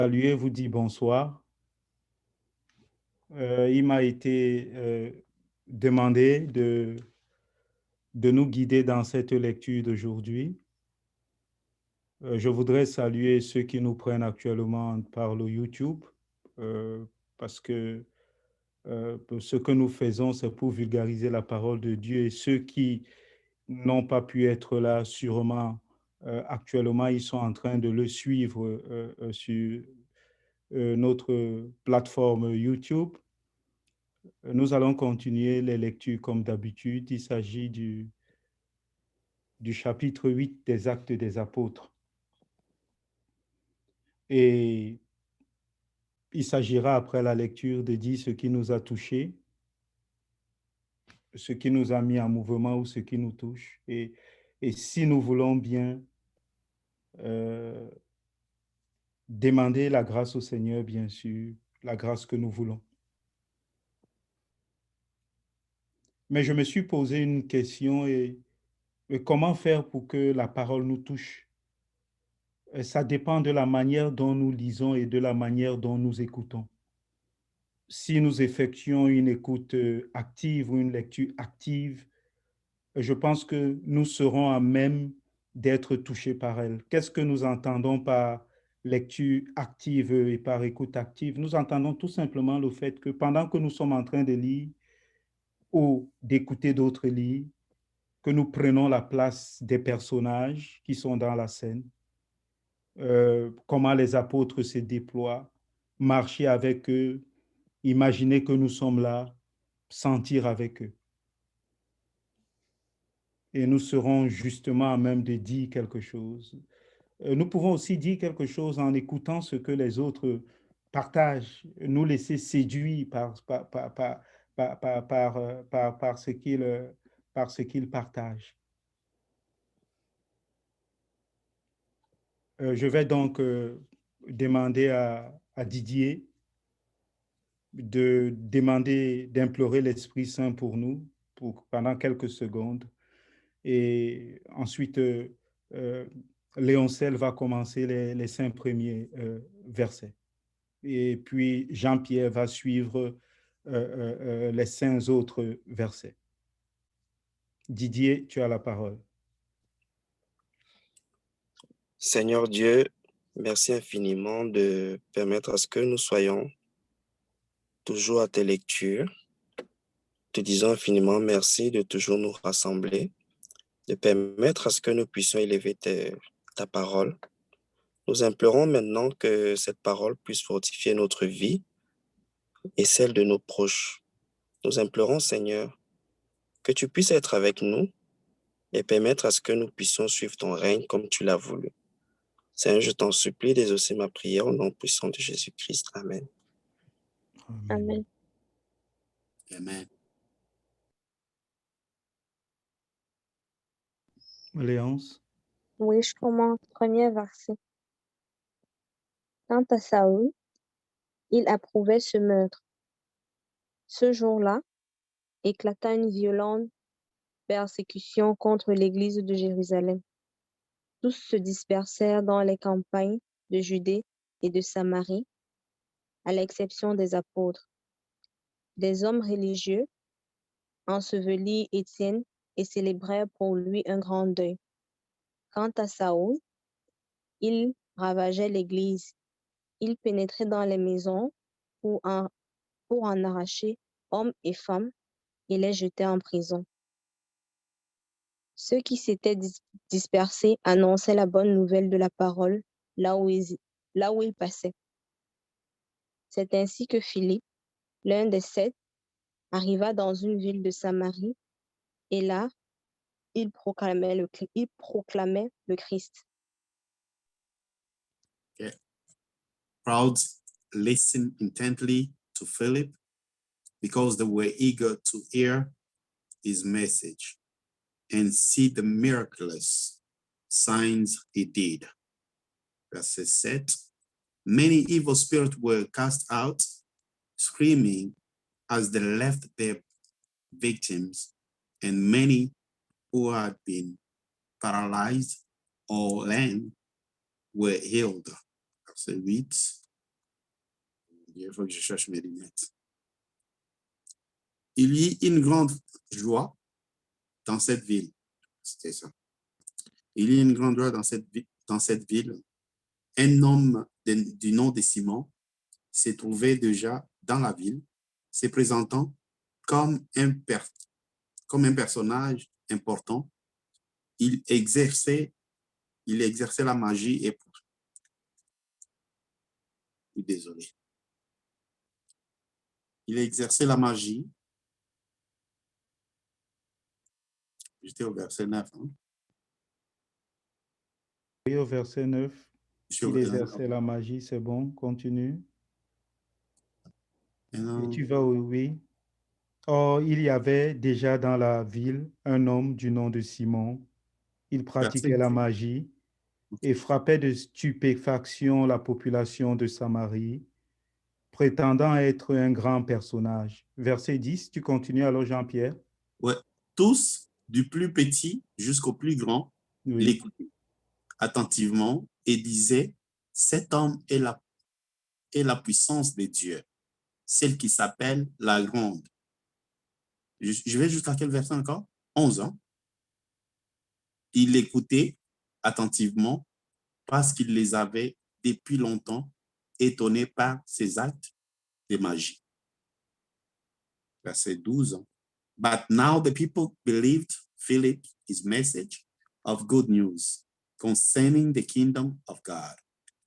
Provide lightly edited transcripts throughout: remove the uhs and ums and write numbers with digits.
Saluer, vous dit bonsoir. Il m'a été demandé de nous guider dans cette lecture d'aujourd'hui. Je voudrais saluer ceux qui nous prennent actuellement par le YouTube parce que ce que nous faisons, c'est pour vulgariser la parole de Dieu et ceux qui n'ont pas pu être là, sûrement, actuellement, ils sont en train de le suivre sur notre plateforme YouTube. Nous allons continuer les lectures comme d'habitude. Il s'agit du chapitre 8 des Actes des Apôtres. Et il s'agira, après la lecture, de dire ce qui nous a touchés, ce qui nous a mis en mouvement ou ce qui nous touche. Et si nous voulons bien euh, demander la grâce au Seigneur, bien sûr, la grâce que nous voulons. Mais je me suis posé une question et comment faire pour que la parole nous touche? Ça dépend de la manière dont nous lisons et de la manière dont nous écoutons. Si nous effectuons une écoute active ou une lecture active, je pense que nous serons à même d'être touchés par elle. Qu'est-ce que nous entendons par lecture active et par écoute active? Nous entendons tout simplement le fait que pendant que nous sommes en train de lire ou d'écouter d'autres lire, que nous prenons la place des personnages qui sont dans la scène, comment les apôtres se déploient, marcher avec eux, imaginer que nous sommes là, sentir avec eux. Et nous serons justement à même de dire quelque chose. Nous pouvons aussi dire quelque chose en écoutant ce que les autres partagent, nous laisser séduire par ce qu'ils partagent. Je vais donc demander à Didier de demander, d'implorer l'Esprit Saint pour nous pendant quelques secondes. Et ensuite, euh, Léoncel va commencer les 5 premiers versets. Et puis, Jean-Pierre va suivre les 5 autres versets. Didier, tu as la parole. Seigneur Dieu, merci infiniment de permettre à ce que nous soyons toujours à tes lectures. Te disons infiniment merci de toujours nous rassembler, de permettre à ce que nous puissions élever ta parole. Nous implorons maintenant que cette parole puisse fortifier notre vie et celle de nos proches. Nous implorons, Seigneur, que tu puisses être avec nous et permettre à ce que nous puissions suivre ton règne comme tu l'as voulu. Seigneur, je t'en supplie d'exaucer ma prière au nom puissant de Jésus-Christ. Amen. Amen. Amen. Léonce. Oui, je commence. Premier verset. Quant à Saül, il approuvait ce meurtre. Ce jour-là, éclata une violente persécution contre l'église de Jérusalem. Tous se dispersèrent dans les campagnes de Judée et de Samarie, à l'exception des apôtres. Des hommes religieux ensevelirent Étienne et célébrèrent pour lui un grand deuil. Quant à Saül, il ravageait l'église. Il pénétrait dans les maisons pour en arracher hommes et femmes et les jeter en prison. Ceux qui s'étaient dispersés annonçaient la bonne nouvelle de la parole là où ils passaient. C'est ainsi que Philippe, l'un des 7, arriva dans une ville de Samarie, et là, il proclamait le Christ. Okay. Crowds listened intently to Philip because they were eager to hear his message and see the miraculous signs he did. Verse 7. Many evil spirits were cast out, screaming as they left their victims, and many who had been paralyzed or lame were healed. Verse 8. Il faut que je cherche mes lunettes. Il y eut une grande joie dans cette ville. C'était ça. Il y eut une grande joie dans cette ville. Un homme du nom de Simon s'est trouvé déjà dans la ville, se présentant comme un personnage important. Il exerçait la magie et désolé. Il exerçait la magie. J'étais au verset 9. Hein? Oui, au verset 9, Je il exerçait la magie, c'est bon, continue. Et tu vas au oui. Or, il y avait déjà dans la ville un homme du nom de Simon. Il pratiquait la magie et frappait de stupéfaction la population de Samarie, prétendant être un grand personnage. Verset 10, tu continues alors, Jean-Pierre? Ouais. Tous, du plus petit jusqu'au plus grand, Oui. l'écoutaient attentivement et disaient, cet homme est la puissance de Dieu, celle qui s'appelle la grande. Je vais jusqu'à quel verset encore? 11 ans. Il l'écoutait attentivement parce qu'il les avait depuis longtemps étonnés par ses actes de magie. Verset 12. But now the people believed Philip, his message of good news concerning the kingdom of God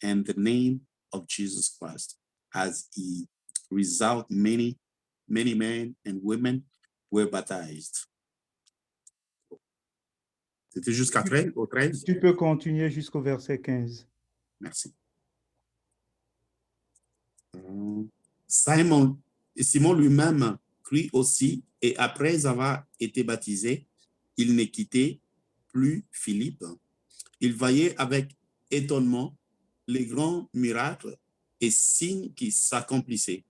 and the name of Jesus Christ. As a result, many men and women were baptized. C'était jusqu'à 13, au 13. Tu peux continuer jusqu'au verset 15. Merci. Simon lui-même crut aussi, et après avoir été baptisé, il ne quittait plus Philippe. Il voyait avec étonnement les grands miracles et signes qui s'accomplissaient.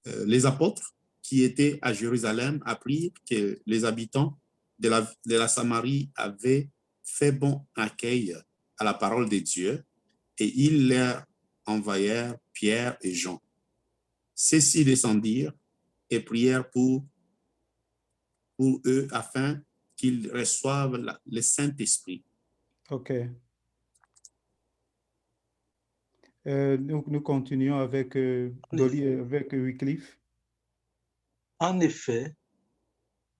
Les apôtres qui étaient à Jérusalem apprirent que les habitants de la Samarie avaient fait bon accueil à la parole de Dieu et ils leur envoyèrent Pierre et Jean. Ceux-ci descendirent et prièrent pour eux afin qu'ils reçoivent le Saint-Esprit. OK. Nous continuons avec, avec Wycliffe. En effet,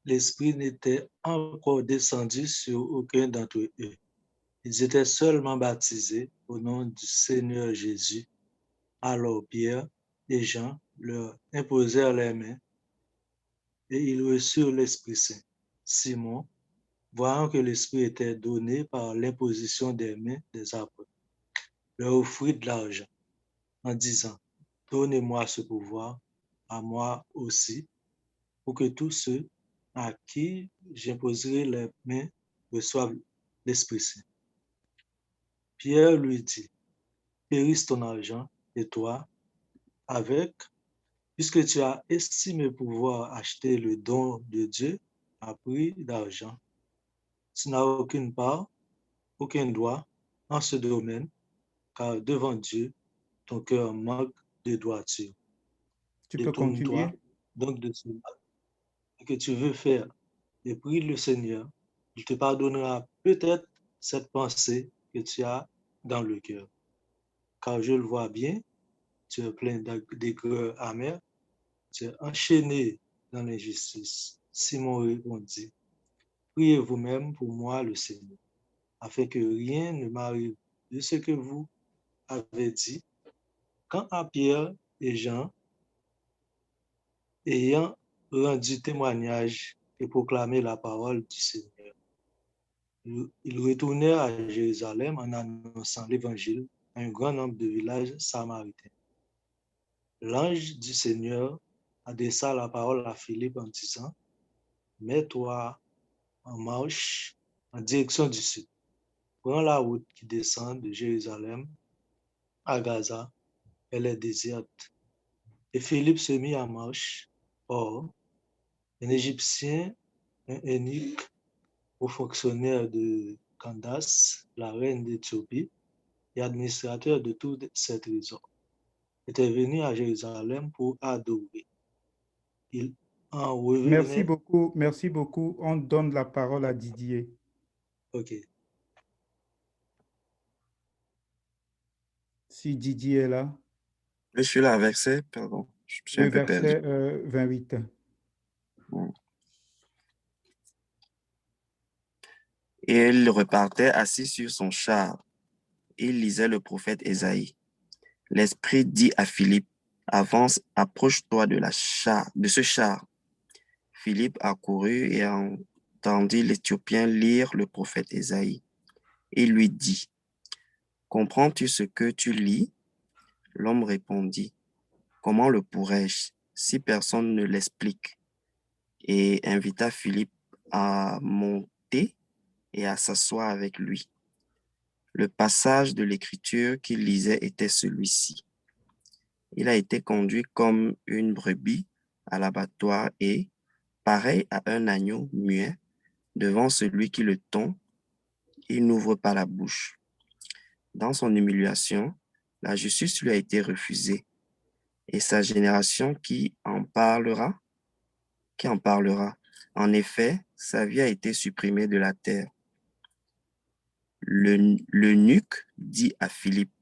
l'Esprit n'était encore descendu sur aucun d'entre eux. Ils étaient seulement baptisés au nom du Seigneur Jésus. Alors Pierre et Jean leur imposèrent les mains et ils reçurent l'Esprit Saint. Simon, voyant que l'Esprit était donné par l'imposition des mains des apôtres, leur offrit de l'argent en disant, donnez-moi ce pouvoir, à moi aussi, pour que tous ceux à qui j'imposerai les mains reçoivent l'Esprit Saint. Pierre lui dit, périsse ton argent, et toi, avec, puisque tu as estimé pouvoir acheter le don de Dieu à prix d'argent. Tu n'as aucune part, aucun droit en ce domaine, car devant Dieu, ton cœur manque de droiture. Tu peux continuer. Détourne-toi donc de ce mal que tu veux faire et prie le Seigneur. Il te pardonnera peut-être cette pensée que tu as dans le cœur. Car je le vois bien, tu es plein d'aigreur amère, tu es enchaîné dans l'injustice. Simon répondit, priez vous-même pour moi le Seigneur, afin que rien ne m'arrive de ce que vous avez dit. Quant à Pierre et Jean, ayant rendu témoignage et proclamé la parole du Seigneur, ils retournèrent à Jérusalem en annonçant l'évangile à un grand nombre de villages samaritains. L'ange du Seigneur adressa la parole à Philippe en disant, mets-toi en marche en direction du sud. Prends la route qui descend de Jérusalem à Gaza, elle est déserte. Et Philippe se mit en marche. Or, un Égyptien, un eunuque, haut fonctionnaire de Candace, la reine d'Éthiopie, et administrateur de tout cette trésor, était venu à Jérusalem pour adorer. Il en Merci revenait. beaucoup, merci beaucoup. On donne la parole à Didier. OK. Si Didier est là. Je suis là, verset, pardon, je suis un Oui, peu perdu. verset 28. Et il repartait assis sur son char. Il lisait le prophète Ésaïe. L'Esprit dit à Philippe, avance, approche-toi de ce char. Philippe accourut et entendit l'Éthiopien lire le prophète Ésaïe. Il lui dit, comprends-tu ce que tu lis? L'homme répondit, comment le pourrais-je si personne ne l'explique? Et invita Philippe à monter et à s'asseoir avec lui. Le passage de l'Écriture qu'il lisait était celui-ci. Il a été conduit comme une brebis à l'abattoir et, pareil à un agneau muet, devant celui qui le tond, il n'ouvre pas la bouche. Dans son humiliation, la justice lui a été refusée. Et sa génération qui en parlera? En effet, sa vie a été supprimée de la terre. L'eunuque dit à Philippe,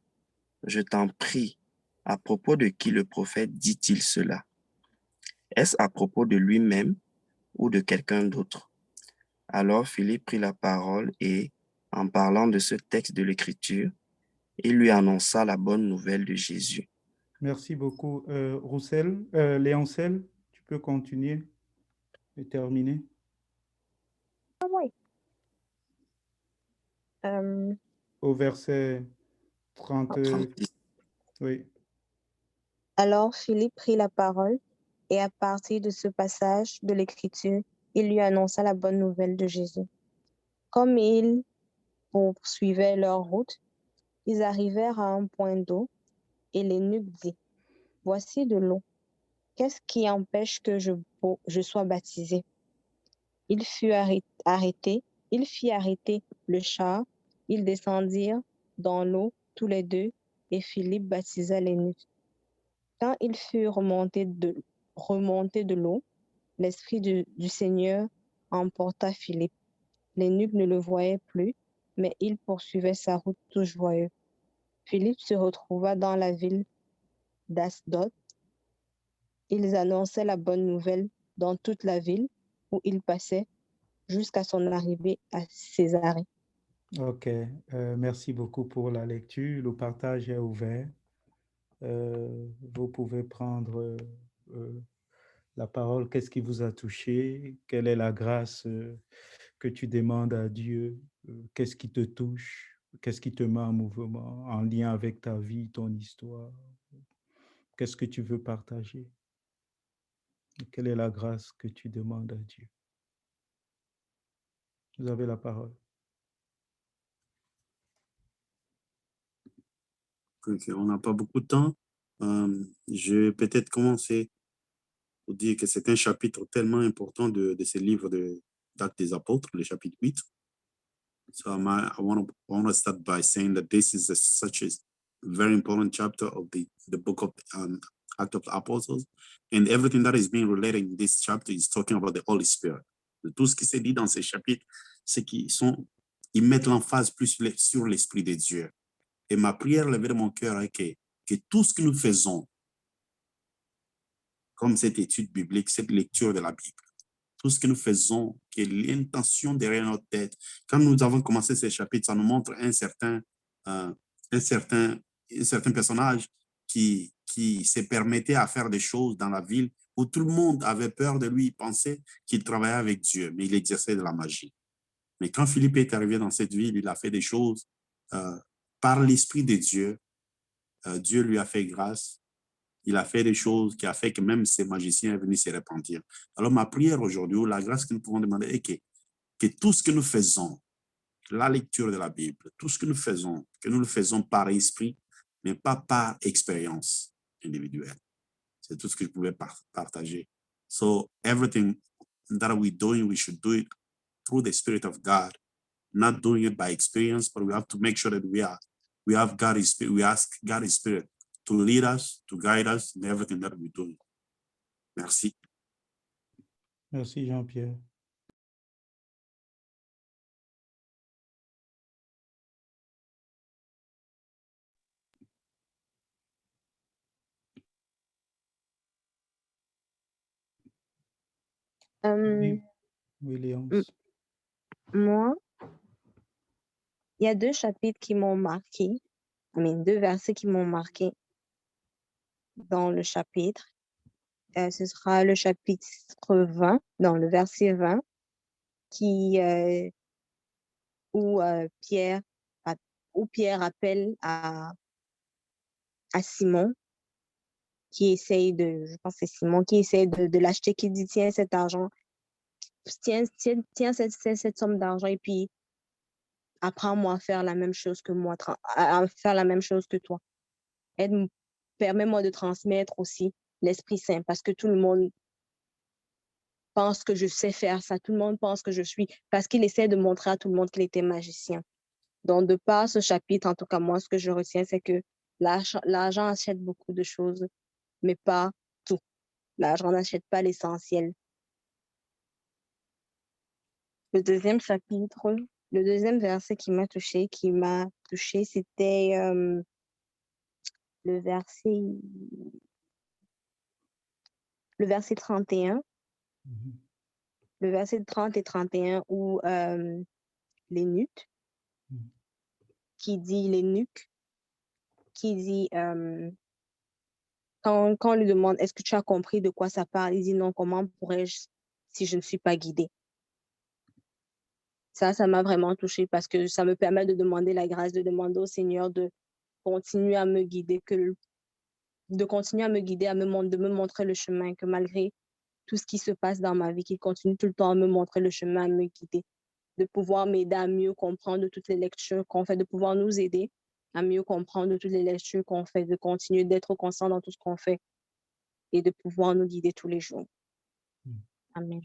je t'en prie, à propos de qui le prophète dit-il cela? Est-ce à propos de lui-même ou de quelqu'un d'autre? Alors Philippe prit la parole et, en parlant de ce texte de l'Écriture, il lui annonça la bonne nouvelle de Jésus. Merci beaucoup. Léoncel, tu peux continuer et terminer. Oui. Euh, Au verset 30. 36. Oui. Alors Philippe prit la parole et à partir de ce passage de l'Écriture, il lui annonça la bonne nouvelle de Jésus. Comme ils poursuivaient leur route, ils arrivèrent à un point d'eau et l'eunuque dit, « Voici de l'eau. Qu'est-ce qui empêche que je sois baptisé? » Il fit arrêter le char, ils descendirent dans l'eau tous les deux et Philippe baptisa l'eunuque. Quand ils furent remontés de l'eau, l'Esprit du Seigneur emporta Philippe. L'eunuque ne le voyait plus, mais il poursuivait sa route tout joyeux. Philippe se retrouva dans la ville d'Asdod. Ils annonçaient la bonne nouvelle dans toute la ville où il passait jusqu'à son arrivée à Césarée. OK. Merci beaucoup pour la lecture. Le partage est ouvert. Vous pouvez prendre la parole. Qu'est-ce qui vous a touché? Quelle est la grâce que tu demandes à Dieu? Qu'est-ce qui te touche? Qu'est-ce qui te met en mouvement, en lien avec ta vie, ton histoire? Qu'est-ce que tu veux partager? Quelle est la grâce que tu demandes à Dieu? Vous avez la parole. Okay, on n'a pas beaucoup de temps. Je vais peut-être commencer pour dire que c'est un chapitre tellement important de ce livre d'Actes des Apôtres, le chapitre 8. So I want to start by saying that this is such a very important chapter of the book of Acts of the Apostles, and everything that is being related in this chapter is talking about the Holy Spirit. Tout ce qui s'est dit dans ces chapitres, c'est ils mettent l'emphase plus sur l'Esprit de Dieu. Et ma prière levée de mon cœur est que tout ce que nous faisons, comme cette étude biblique, cette lecture de la Bible, tout ce que nous faisons, que l'intention derrière notre tête, quand nous avons commencé ces chapitres, ça nous montre un certain personnage qui se permettait à faire des choses dans la ville où tout le monde avait peur de lui, il pensait qu'il travaillait avec Dieu, mais il exerçait de la magie. Mais quand Philippe est arrivé dans cette ville, il a fait des choses par l'Esprit de Dieu. Dieu lui a fait grâce. Il a fait des choses qui a fait que même ces magiciens sont venus se repentir. Alors ma prière aujourd'hui, ou la grâce que nous pouvons demander est que tout ce que nous faisons, la lecture de la Bible, tout ce que nous le faisons par esprit, mais pas par expérience individuelle. C'est tout ce que je pouvais partager. So everything that we're doing, we should do it through the Spirit of God, not doing it by experience, but we have to make sure that we have God's Spirit. We ask God's Spirit to lead us, to guide us in everything that we do. Merci. Merci, Jean-Pierre. Oui, Williams. Moi, il y a deux chapitres qui m'ont marqué, deux versets qui m'ont marqué dans le chapitre. Ce sera le chapitre 20, dans le verset 20, où Pierre appelle à Simon, qui essaye je pense que c'est Simon, qui essaye de l'acheter, qui dit, tiens, cet argent, tiens cette somme d'argent, et puis apprends-moi à faire la même chose que moi, à faire la même chose que toi. Permets-moi de transmettre aussi l'Esprit Saint, parce que tout le monde pense que je sais faire ça, tout le monde pense que je suis, parce qu'il essaie de montrer à tout le monde qu'il était magicien. Donc, de par ce chapitre, en tout cas, moi, ce que je retiens, c'est que l'argent achète beaucoup de choses, mais pas tout. L'argent n'achète pas l'essentiel. Le deuxième chapitre, le deuxième verset qui m'a touché, c'était le verset 31. Le verset 30 et 31 où l'eunuque, qui dit, quand on lui demande, est-ce que tu as compris de quoi ça parle? Il dit, non, comment pourrais-je si je ne suis pas guidée? Ça m'a vraiment touchée parce que ça me permet de demander la grâce, de demander au Seigneur de continuer à me guider, de me montrer le chemin, que malgré tout ce qui se passe dans ma vie, qu'il continue tout le temps à me montrer le chemin, à me guider, de pouvoir m'aider à mieux comprendre toutes les lectures qu'on fait, de pouvoir nous aider à mieux comprendre toutes les lectures qu'on fait, de continuer d'être conscient dans tout ce qu'on fait et de pouvoir nous guider tous les jours. Amen.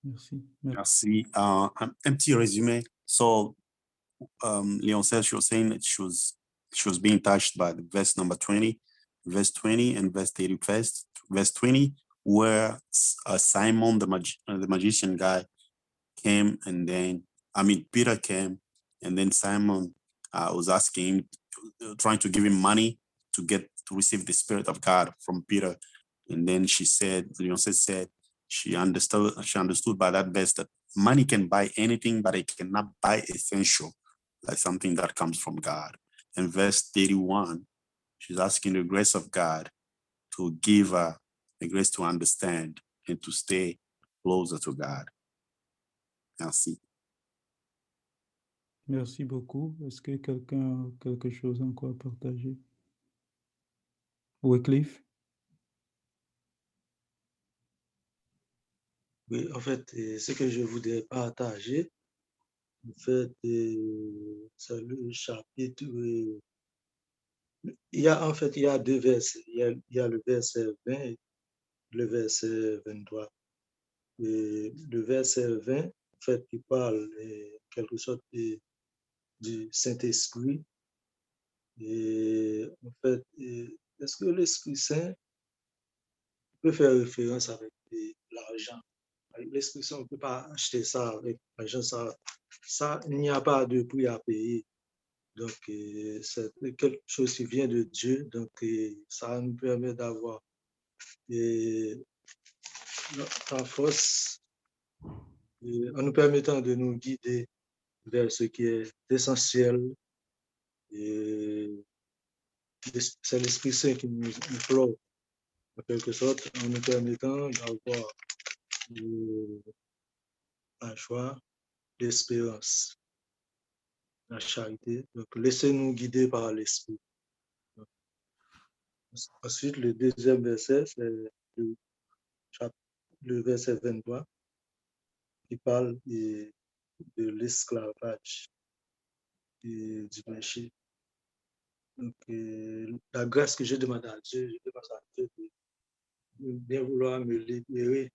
Merci. Merci. Un petit résumé. So, Leon said she was saying that she was being touched by the verse number 20, verse 20, and verse 31. Verse 20, where Simon, the magician guy, came, and then Peter came, and then Simon was asking him, trying to give him money to receive the Spirit of God from Peter. And then Leon said she understood by that verse that money can buy anything, but it cannot buy essential, like something that comes from God. In verse 31, she's asking the grace of God to give her the grace to understand and to stay closer to God. Merci. Merci beaucoup. Est-ce que quelqu'un a quelque chose encore à partager? Wycliffe? Oui, en fait, ce que je voudrais partager, en fait, c'est le chapitre. Il y a deux versets. Il y a le verset 20 et le verset 23. Et le verset 20, en fait, il parle quelque sorte du Saint-Esprit. Et en fait, est-ce que l'Esprit Saint peut faire référence avec l'argent? L'Esprit Saint, on ne peut pas acheter ça avec l'argent. Ça, il n'y a pas de prix à payer. Donc, c'est quelque chose qui vient de Dieu. Donc, ça nous permet d'avoir la force en nous permettant de nous guider vers ce qui est essentiel. Et c'est l'Esprit Saint qui nous implore, en quelque sorte, en nous permettant d'avoir un choix d'espérance, la charité. Donc, laissez-nous guider par l'Esprit. Ensuite, le deuxième verset, c'est le verset 23, qui parle de l'esclavage et du péché. Donc, la grâce que je demande à Dieu, je demande à Dieu de bien vouloir me libérer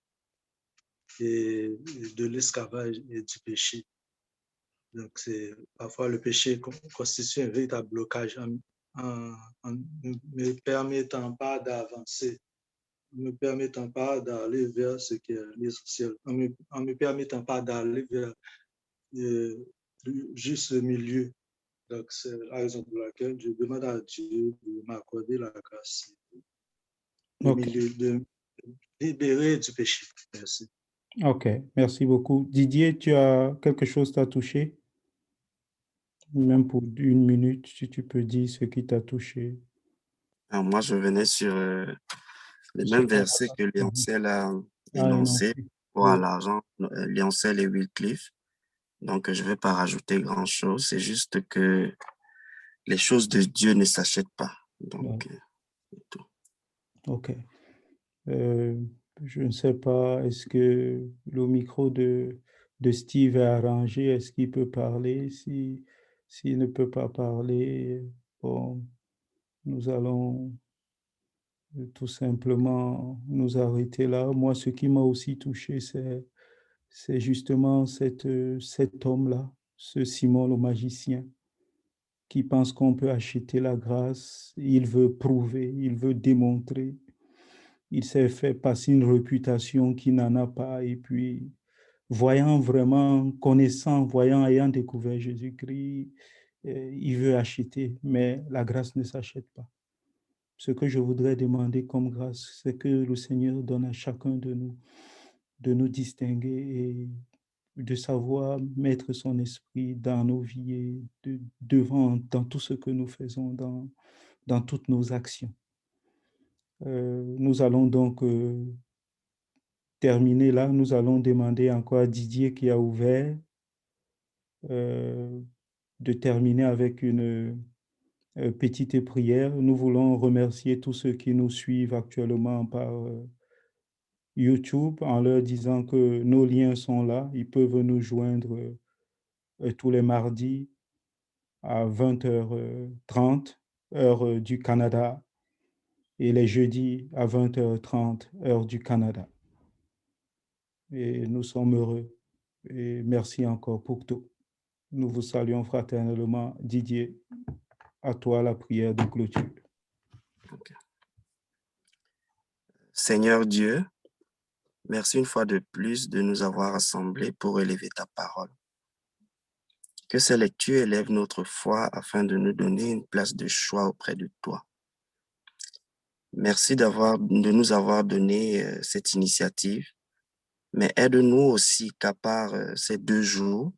de l'esclavage et du péché. Donc, parfois le péché constitue un véritable blocage en ne me permettant pas d'avancer, en ne me permettant pas d'aller vers ce qui est l'essentiel, en me permettant pas d'aller vers juste le milieu. Donc, c'est la raison pour laquelle je demande à Dieu de m'accorder la grâce Ok. de me libérer du péché. Merci. Ok, merci beaucoup. Didier, tu as quelque chose t'a touché? Même pour 1 minute, si tu peux dire ce qui t'a touché. Alors, moi, je venais sur les Ce mêmes qu'on versets que Léoncel a a énoncés énoncé. pour Oui. l'argent, Léoncel et Wycliffe. Donc, je ne vais pas rajouter grand-chose. C'est juste que les choses de Dieu ne s'achètent pas. Donc, Ouais. c'est tout. Ok. Je ne sais pas, est-ce que le micro de Steve est arrangé? Est-ce qu'il peut parler? S'il ne peut pas parler, bon, nous allons tout simplement nous arrêter là. Moi, ce qui m'a aussi touché, c'est justement cet homme-là, ce Simon le magicien, qui pense qu'on peut acheter la grâce. Il veut prouver, il veut démontrer. Il s'est fait passer une réputation qu'il n'en a pas. Et puis, voyant vraiment, connaissant, voyant, ayant découvert Jésus-Christ, il veut acheter, mais la grâce ne s'achète pas. Ce que je voudrais demander comme grâce, c'est que le Seigneur donne à chacun de nous distinguer et de savoir mettre son esprit dans nos vies et devant, dans tout ce que nous faisons, dans toutes nos actions. Nous allons donc terminer là. Nous allons demander encore à Didier qui a ouvert de terminer avec une petite prière. Nous voulons remercier tous ceux qui nous suivent actuellement par YouTube en leur disant que nos liens sont là. Ils peuvent nous joindre tous les mardis à 20h30, heure du Canada, et les jeudis à 20h30, heure du Canada. Et nous sommes heureux. Et merci encore pour tout. Nous vous saluons fraternellement. Didier, à toi la prière de clôture. Okay. Seigneur Dieu, merci une fois de plus de nous avoir rassemblés pour élever ta parole. Que ces lectures élèvent notre foi afin de nous donner une place de choix auprès de toi. Merci de nous avoir donné cette initiative, mais aide-nous aussi qu'à part ces 2 jours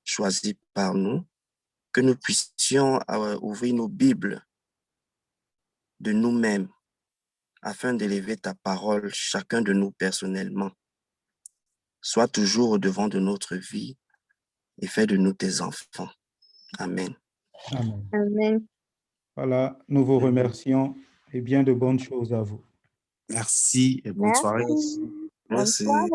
choisis par nous, que nous puissions ouvrir nos Bibles de nous-mêmes afin d'élever ta parole, chacun de nous personnellement. Sois toujours au devant de notre vie et fais de nous tes enfants. Amen. Amen. Amen. Voilà, nous vous remercions et bien de bonnes choses à vous. Merci et bonne soirée. Merci. Bonne Merci. soirée.